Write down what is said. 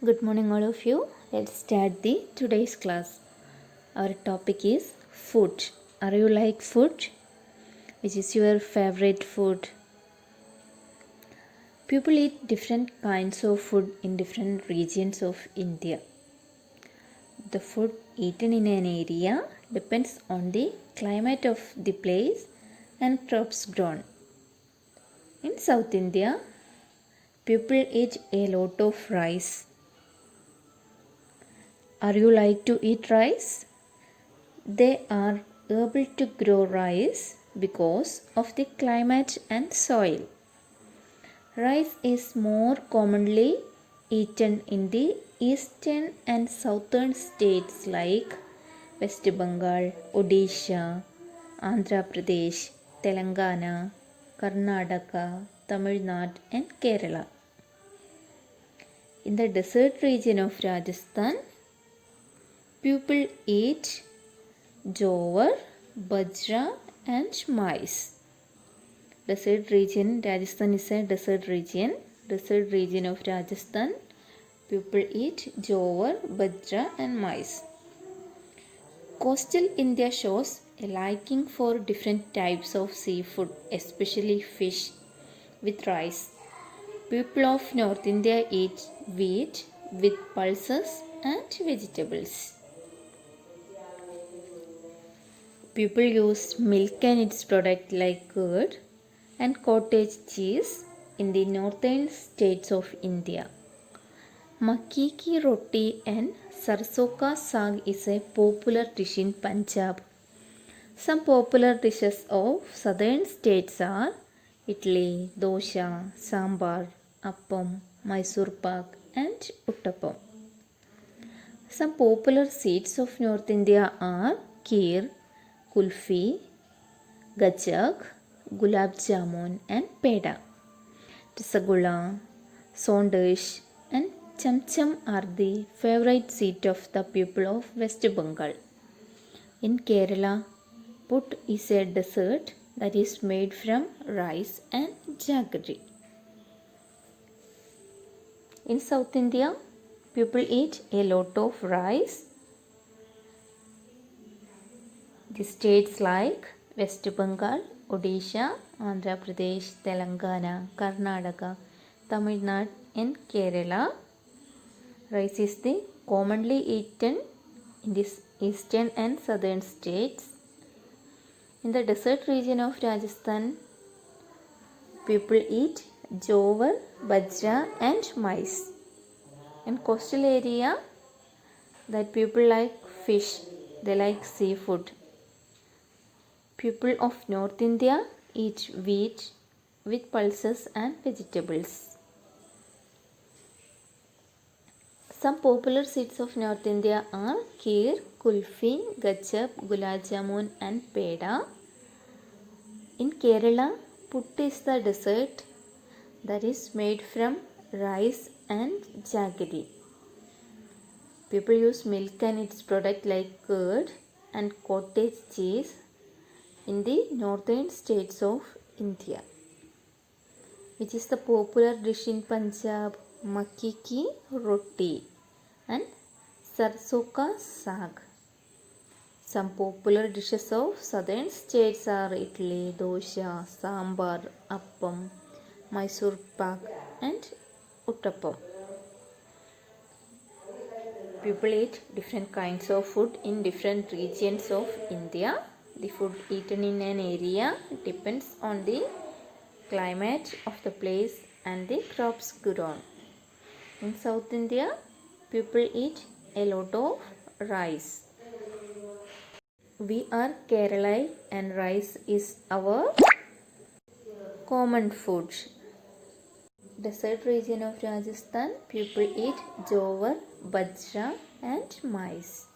Good morning, all of you. Let's start the today's class. Our topic is food. Are you like food? Which is your favorite food? People eat different kinds of food in different regions of India. The food eaten in an area depends on the climate of the place and crops grown. In South India, people eat a lot of rice. Are you like to eat rice? They are able to grow rice because of the climate and soil. Rice is more commonly eaten in the eastern and southern states like West Bengal, Odisha, Andhra Pradesh, Telangana, Karnataka, Tamil Nadu and Kerala. In the desert region of Rajasthan, people eat jowar, bajra and maize. Desert region, Rajasthan is a desert region. Desert region of Rajasthan, people eat jowar, bajra and maize. Coastal India shows a liking for different types of seafood, especially fish with rice. People of North India eat wheat with pulses and vegetables. People use milk and its products like curd and cottage cheese in the northern states of India. Makki ki roti and sarson ka saag is a popular dish in Punjab. Some popular dishes of southern states are idli, dosha, sambar, appam, Mysore pak and uttapam. Some popular sweets of North India are kheer, kulfi, gajak, gulab jamun and peda. Rasgulla, sondesh and chamcham are the favorite sweet of the people of West Bengal. In Kerala, put is a dessert that is made from rice and jaggery. In South India, people eat a lot of rice. The states like West Bengal, Odisha, Andhra Pradesh, Telangana, Karnataka, Tamil Nadu and Kerala. Rice is the commonly eaten in the eastern and southern states. In the desert region of Rajasthan, people eat jowar, bajra and maize. In coastal area, that people like fish, they like seafood. People of North India eat wheat with pulses and vegetables. Some popular sweets of North India are kheer, kulfi, gajak, gulab jamun and peda. In Kerala, puttu is the dessert that is made from rice and jaggery. People use milk and its product like curd and cottage cheese in the northern states of India. Which is the popular dish in Punjab? Makki ki roti and sarson ka saag. Some popular dishes of southern states are idli, dosha, sambar, appam, Mysore pak and uttapam. People eat different kinds of food in different regions of India. The food eaten in an area depends on the climate of the place and the crops grown. In South India, people eat a lot of rice. We are Kerala and rice is our common food. Desert region of Rajasthan, people eat jowar, bajra and maize.